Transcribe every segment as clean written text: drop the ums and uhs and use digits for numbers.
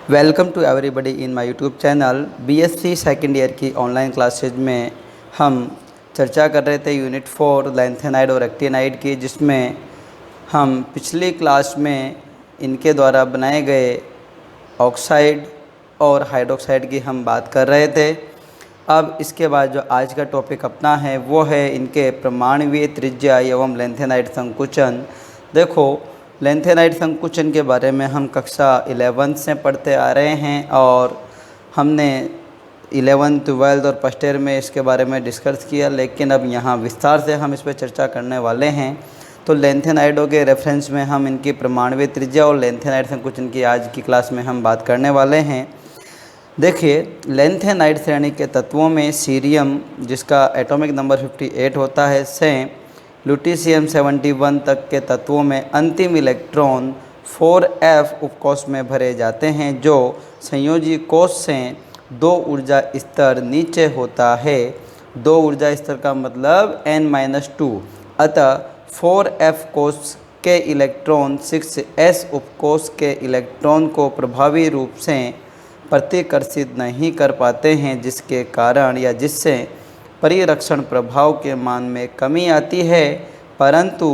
Welcome to everybody in my YouTube channel. BSc second year की online classes में हम चर्चा कर रहे थे यूनिट 4 लैंथेनाइड और एक्टिनाइड की, जिसमें हम पिछली क्लास में इनके द्वारा बनाए गए ऑक्साइड और हाइड्रोक्साइड की हम बात कर रहे थे। अब इसके बाद जो आज का टॉपिक अपना है वो है इनके परमाणुवीय त्रिज्या एवं लैंथेनाइड संकुचन। देखो, लैंथेनाइड संकुचन के बारे में हम कक्षा 11 से पढ़ते आ रहे हैं और हमने 11th 12th और फर्स्ट ईयर में इसके बारे में डिस्कस किया, लेकिन अब यहाँ विस्तार से हम इस पर चर्चा करने वाले हैं। तो लैंथेनाइडों के रेफरेंस में हम इनकी परमाणुवीय त्रिज्या और लैंथेनाइड संकुचन की आज की क्लास में हम बात करने वाले हैं। देखिए, लैंथेनाइड श्रेणी के तत्वों में सीरियम, जिसका एटॉमिक नंबर 58 होता है, से लुटीशियम 71 तक के तत्वों में अंतिम इलेक्ट्रॉन 4f उपकोष में भरे जाते हैं, जो संयोजी कोष से 2 ऊर्जा स्तर नीचे होता है। 2 ऊर्जा स्तर का मतलब n-2। अतः 4f कोष के इलेक्ट्रॉन 6s उपकोष के इलेक्ट्रॉन को प्रभावी रूप से प्रतिकर्षित नहीं कर पाते हैं, जिसके कारण या जिससे परिरक्षण प्रभाव के मान में कमी आती है। परंतु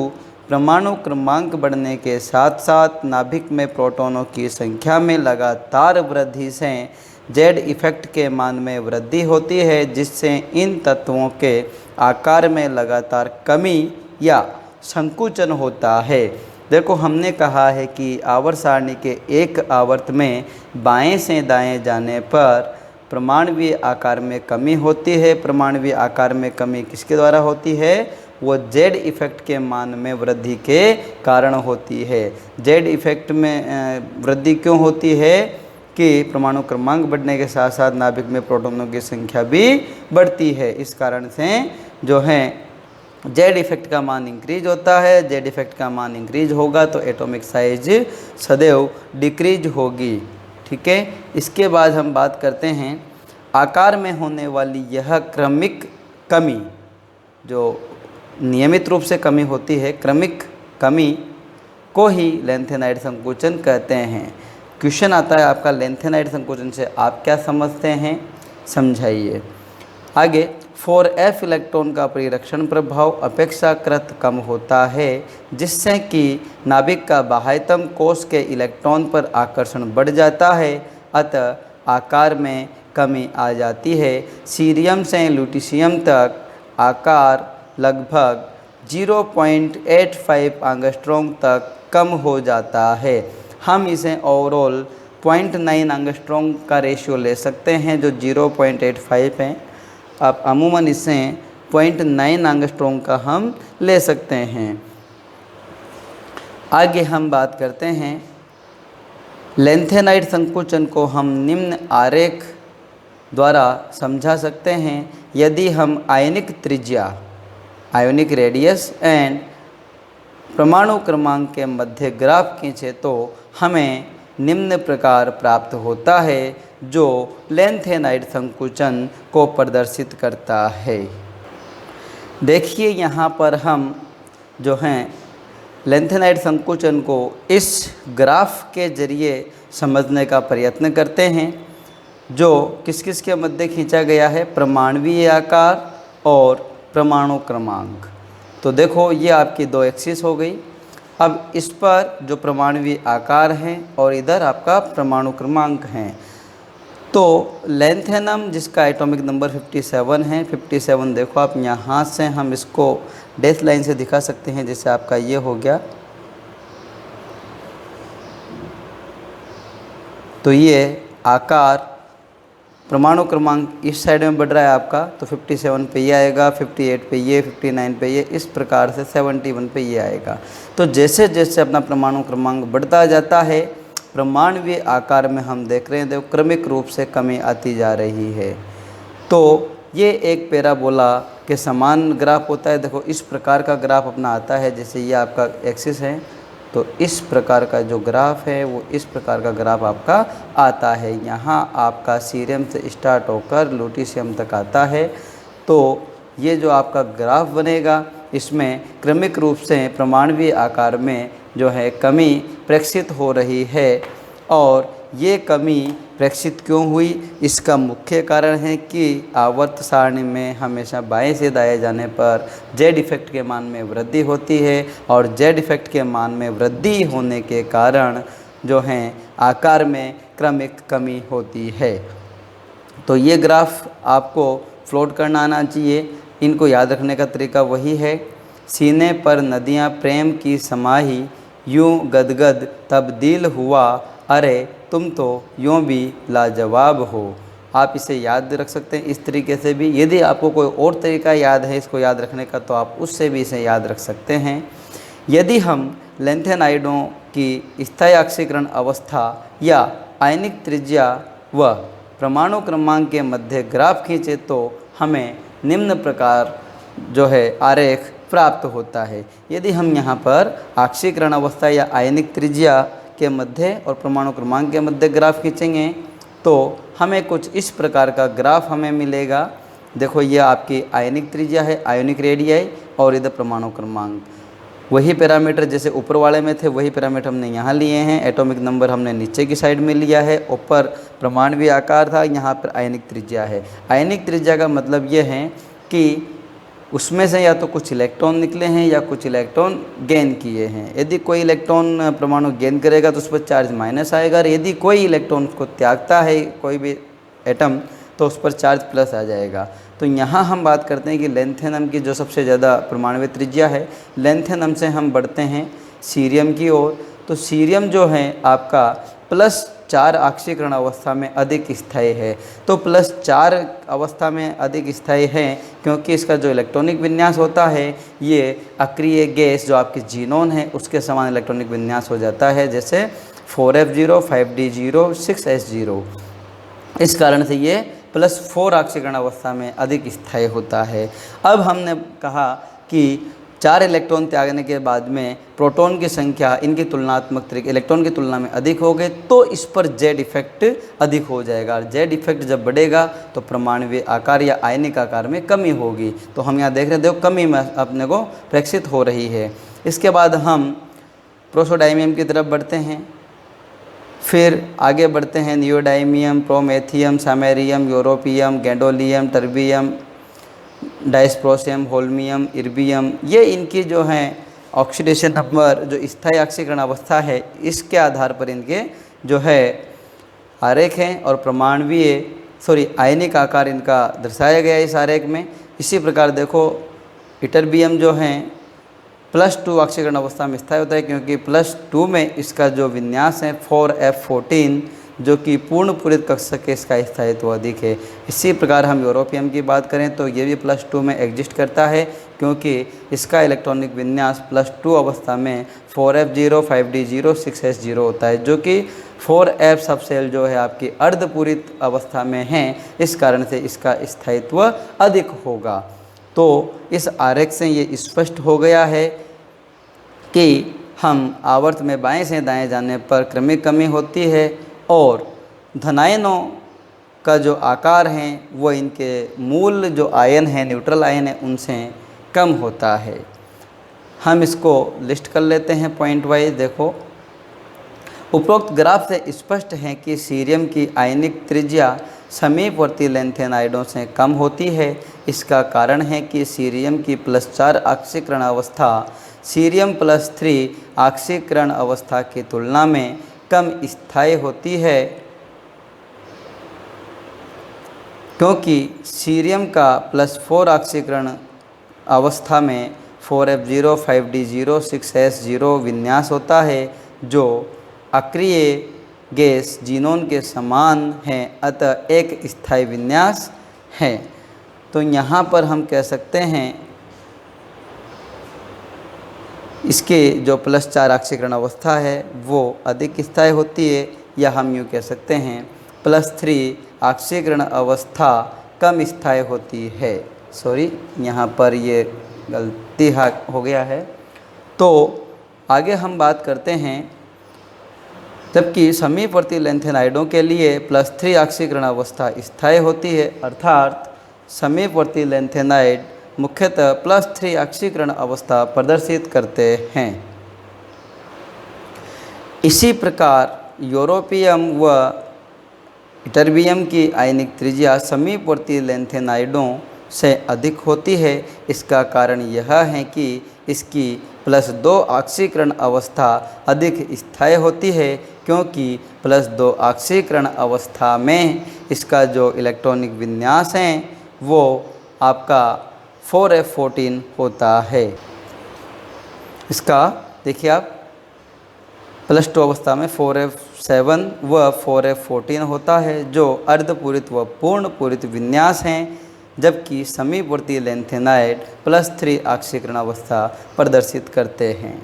परमाणु क्रमांक बढ़ने के साथ साथ नाभिक में प्रोटॉनों की संख्या में लगातार वृद्धि से जेड इफेक्ट के मान में वृद्धि होती है, जिससे इन तत्वों के आकार में लगातार कमी या संकुचन होता है। देखो, हमने कहा है कि आवर्त सारणी के एक आवर्त में बाएं से दाएं जाने पर परमाणुवीय आकार में कमी होती है। परमाणुवीय आकार में कमी किसके द्वारा होती है? वो जेड इफेक्ट के मान में वृद्धि के कारण होती है। जेड इफेक्ट में वृद्धि क्यों होती है? कि परमाणु क्रमांक बढ़ने के साथ साथ नाभिक में प्रोटॉनों की संख्या भी बढ़ती है। इस कारण से जो है जेड इफेक्ट का मान इंक्रीज होता है। जेड इफेक्ट का मान इंक्रीज होगा तो एटॉमिक साइज सदैव डिक्रीज होगी। ठीक है। इसके बाद हम बात करते हैं आकार में होने वाली यह क्रमिक कमी, जो नियमित रूप से कमी होती है, क्रमिक कमी को ही लैंथेनाइड संकुचन कहते हैं। क्वेश्चन आता है आपका, लैंथेनाइड संकुचन से आप क्या समझते हैं, समझाइए। आगे, 4f इलेक्ट्रॉन का परिरक्षण प्रभाव अपेक्षाकृत कम होता है, जिससे कि नाभिक का बाह्यतम कोष के इलेक्ट्रॉन पर आकर्षण बढ़ जाता है। अतः आकार में कमी आ जाती है। सीरियम से लुटीशियम तक आकार लगभग 0.85 एंगस्ट्रॉम तक कम हो जाता है। हम इसे ओवरऑल 0.9 एंगस्ट्रॉम का रेशियो ले सकते हैं, जो 0.85 है। आप अमूमन इसे 0.9 एंगस्ट्रॉम का हम ले सकते हैं। आगे हम बात करते हैं लैंथेनाइड संकुचन को हम निम्न आरेख द्वारा समझा सकते हैं। यदि हम आयनिक त्रिज्या, आयोनिक रेडियस एंड परमाणु क्रमांक के मध्य ग्राफ खींचे तो हमें निम्न प्रकार प्राप्त होता है, जो लैंथेनाइड संकुचन को प्रदर्शित करता है। देखिए, यहाँ पर हम जो हैं लैंथेनाइड संकुचन को इस ग्राफ के जरिए समझने का प्रयत्न करते हैं, जो किस किस के मध्य खींचा गया है? परमाणुवीय आकार और परमाणु क्रमांक। तो देखो, ये आपकी 2 एक्सिस हो गई। अब इस पर जो परमाणुवीय आकार हैं और इधर आपका परमाणु क्रमांक हैं। तो लैंथेनम, जिसका एटॉमिक नंबर 57 है, 57 देखो आप यहाँ से हम इसको डैश लाइन से दिखा सकते हैं, जैसे आपका ये हो गया। तो ये आकार परमाणु क्रमांक इस साइड में बढ़ रहा है आपका, तो 57 पे ये आएगा, 58 पे ये, 59 पे ये, इस प्रकार से 71 पे ये आएगा। तो जैसे जैसे अपना परमाणु क्रमांक बढ़ता जाता है, परमाणुवीय आकार में हम देख रहे हैं देखो क्रमिक रूप से कमी आती जा रही है। तो ये एक पैराबोला के समान ग्राफ होता है। देखो, इस प्रकार का ग्राफ अपना आता है, जैसे ये आपका एक्सिस है, तो इस प्रकार का जो ग्राफ है वो इस प्रकार का ग्राफ आपका आता है। यहाँ आपका सीरियम से स्टार्ट होकर लुटीशियम तक आता है। तो ये जो आपका ग्राफ बनेगा, इसमें क्रमिक रूप से परमाणुवीय आकार में जो है कमी प्रक्षित हो रही है, और ये कमी प्रेक्षित क्यों हुई? इसका मुख्य कारण है कि आवर्त सारणी में हमेशा बाएं से दाएं जाने पर जेड इफेक्ट के मान में वृद्धि होती है और जेड इफेक्ट के मान में वृद्धि होने के कारण जो हैं आकार में क्रमिक कमी होती है। तो ये ग्राफ आपको फ्लोट करना आना चाहिए। इनको याद रखने का तरीका वही है, सीने पर नदियाँ प्रेम की समाही, यूं गदगद तब्दील हुआ, अरे तुम तो यूं भी लाजवाब हो। आप इसे याद रख सकते हैं इस तरीके से भी। यदि आपको कोई और तरीका याद है इसको याद रखने का तो आप उससे भी इसे याद रख सकते हैं। यदि हम लैंथेनाइडों की स्थायी ऑक्सीकरण अवस्था या आयनिक त्रिज्या व परमाणु क्रमांक के मध्य ग्राफ खींचे तो हमें निम्न प्रकार जो है आरेख प्राप्त होता है। यदि हम यहाँ पर ऑक्सीकरण अवस्था या आयनिक त्रिज्या के मध्य और परमाणु क्रमांक के मध्य ग्राफ खींचेंगे तो हमें कुछ इस प्रकार का ग्राफ हमें मिलेगा। देखो ये आपकी आयनिक त्रिज्या है, आयोनिक रेडियाई, और इधर परमाणु क्रमांक। वही पैरामीटर जैसे ऊपर वाले में थे वही पैरामीटर हमने यहाँ लिए हैं। एटॉमिक नंबर हमने नीचे की साइड में लिया है, ऊपर परमाणु आकार था, यहाँ पर आयनिक त्रिज्या है। आयनिक त्रिज्या का मतलब ये है कि उसमें से या तो कुछ इलेक्ट्रॉन निकले हैं या कुछ इलेक्ट्रॉन गेन किए हैं। यदि कोई इलेक्ट्रॉन परमाणु गेन करेगा तो उस पर चार्ज माइनस आएगा, और यदि कोई इलेक्ट्रॉन उसको त्यागता है कोई भी एटम तो उस पर चार्ज प्लस आ जाएगा। तो यहाँ हम बात करते हैं कि लैंथेनम की जो सबसे ज़्यादा परमाणु त्रिज्या है, लैंथेनम से हम बढ़ते हैं सीरियम की ओर। तो सीरियम जो है आपका +4 ऑक्सीकरण अवस्था में अधिक स्थायी है। तो +4 अवस्था में अधिक स्थायी है क्योंकि इसका जो इलेक्ट्रॉनिक विन्यास होता है ये अक्रिय गैस जो आपकी जीनोन है उसके समान इलेक्ट्रॉनिक विन्यास हो जाता है, जैसे 4f0, 5d0, 6s0। इस कारण से ये +4 ऑक्सीकरण अवस्था में अधिक स्थायी होता है। अब हमने कहा कि 4 इलेक्ट्रॉन त्यागने के बाद में प्रोटॉन की संख्या इनकी तुलनात्मक तरीके इलेक्ट्रॉन की तुलना में अधिक हो गए तो इस पर जेड इफेक्ट अधिक हो जाएगा, और जेड इफेक्ट जब बढ़ेगा तो परमाणु आकार या आयनिक आकार में कमी होगी। तो हम यहाँ देख रहे हैं, देखो कमी में अपने को प्रेक्षित हो रही है। इसके बाद हम प्रोसोडायमियम की तरफ बढ़ते हैं, फिर आगे बढ़ते हैं neodymium, promethium, samarium, europium, gadolinium, terbium, dysprosium, holmium, erbium. ये इनकी जो हैं ऑक्सीडेशन नंबर जो स्थायी ऑक्सीकरण अवस्था है इसके आधार पर इनके जो है आरेख हैं और परमाणुवीय आयनिक आकार इनका दर्शाया गया है इस आरेख में। इसी प्रकार देखो इटर्बियम जो हैं +2 ऑक्सीकरण अवस्था में स्थायी होता है क्योंकि +2 में इसका जो विन्यास है 4f14 जो कि पूर्ण पूरित कक्षक के इसका स्थायित्व अधिक है। इसी प्रकार हम यूरोपियम की बात करें तो ये भी +2 में एग्जिस्ट करता है क्योंकि इसका इलेक्ट्रॉनिक विन्यास +2 अवस्था में 4f0, 5d0, 6s0 होता है, जो कि 4f सबसेल जो है आपकी अर्धपूरित अवस्था में है, इस कारण से इसका स्थायित्व अधिक होगा। तो इस आरेख से ये स्पष्ट हो गया है कि हम आवर्त में बाएं से दाएं जाने पर क्रमिक कमी होती है और धनायनों का जो आकार हैं वो इनके मूल जो आयन हैं, न्यूट्रल आयन है, उनसे कम होता है। हम इसको लिस्ट कर लेते हैं पॉइंट वाइज। देखो उपरोक्त ग्राफ से स्पष्ट है कि सीरियम की आयनिक त्रिज्या समीपवर्ती लैंथेनाइडों से कम होती है। इसका कारण है कि सीरियम की +4 ऑक्सीकरण अवस्था सीरियम +3 ऑक्सीकरण अवस्था की तुलना में कम स्थायी होती है, क्योंकि सीरियम का +4 ऑक्सीकरण अवस्था में 4f0, 5d0, 6s0 विन्यास होता है जो अक्रिय गैस जीनोन के समान है, अतः एक स्थायी विन्यास है। तो यहाँ पर हम कह सकते हैं इसके जो +4 ऑक्सीकरण अवस्था है वो अधिक स्थायी होती है, या हम यूँ कह सकते हैं +3 ऑक्सीकरण अवस्था कम स्थायी होती है। यहाँ पर ये गलती हो गया है। तो आगे हम बात करते हैं, जबकि समीपवर्ती लैंथेनाइडों के लिए +3 ऑक्सीकरण अवस्था स्थायी होती है, अर्थात समीपवर्ती लैंथेनाइड मुख्यतः +3 ऑक्सीकरण अवस्था प्रदर्शित करते हैं। इसी प्रकार यूरोपियम व इटरबियम की आयनिक त्रिज्या समीपवर्ती लैंथेनाइडों से अधिक होती है। इसका कारण यह है कि इसकी +2 ऑक्सीकरण अवस्था अधिक स्थायी होती है, क्योंकि +2 ऑक्सीकरण अवस्था में इसका जो इलेक्ट्रॉनिक विन्यास है वो आपका 4f14 होता है। इसका देखिए आप +2 अवस्था में 4f7 व 4f14 होता है, जो अर्धपूरित व पूर्ण पूरित विन्यास हैं, जबकि समीपवर्ती लैंथेनाइड +3 ऑक्सीकरण अवस्था प्रदर्शित करते हैं।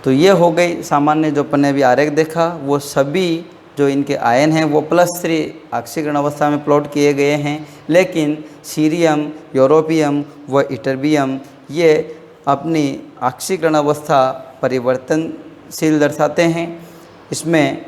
तो ये हो गई सामान्य जो अपन ने अभी आरेख देखा, वो सभी जो इनके आयन हैं वो +3 ऑक्सीकरण अवस्था में प्लॉट किए गए हैं, लेकिन सीरियम, यूरोपियम व इटरबियम ये अपनी ऑक्सीकरण अवस्था परिवर्तनशील दर्शाते हैं। इसमें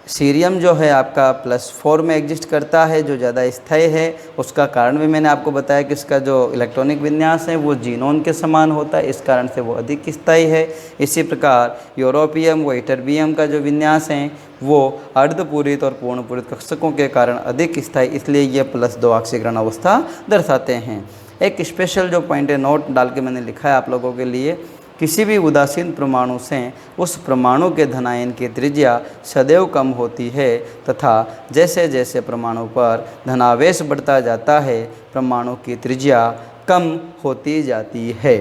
सीरियम जो है आपका +4 में एग्जिस्ट करता है, जो ज़्यादा स्थायी है। उसका कारण भी मैंने आपको बताया कि इसका जो इलेक्ट्रॉनिक विन्यास है वो जीनोन के समान होता है, इस कारण से वो अधिक स्थायी है। इसी प्रकार यूरोपियम व इटरबियम का जो विन्यास है वो अर्धपूरित और पूर्णपूरित कक्षकों के कारण अधिक स्थायी, इसलिए ये +2 ऑक्सीकरण अवस्था दर्शाते हैं। एक स्पेशल जो पॉइंट है नोट डाल के मैंने लिखा है आप लोगों के लिए, किसी भी उदासीन परमाणु से उस परमाणु के धनायन की त्रिज्या सदैव कम होती है, तथा जैसे जैसे परमाणु पर धनावेश बढ़ता जाता है परमाणु की त्रिज्या कम होती जाती है।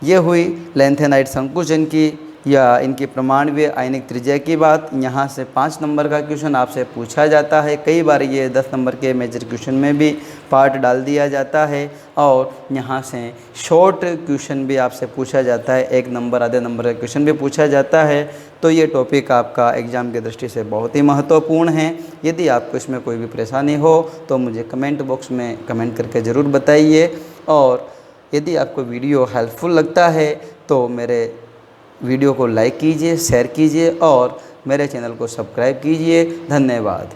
ये हुई लैंथेनाइड संकुचन की या इनकी परमाणुीय आयनिक त्रिज्या की बात। यहाँ से 5 नंबर का क्वेश्चन आपसे पूछा जाता है, कई बार ये 10 नंबर के मेजर क्वेश्चन में भी पार्ट डाल दिया जाता है, और यहाँ से शॉर्ट क्वेश्चन भी आपसे पूछा जाता है, 1 नंबर आधे नंबर का क्वेश्चन भी पूछा जाता है। तो ये टॉपिक आपका एग्ज़ाम की दृष्टि से बहुत ही महत्वपूर्ण है। यदि आपको इसमें कोई भी परेशानी हो तो मुझे कमेंट बॉक्स में कमेंट करके ज़रूर बताइए, और यदि आपको वीडियो हेल्पफुल लगता है तो मेरे वीडियो को लाइक कीजिए, शेयर कीजिए और मेरे चैनल को सब्सक्राइब कीजिए। धन्यवाद।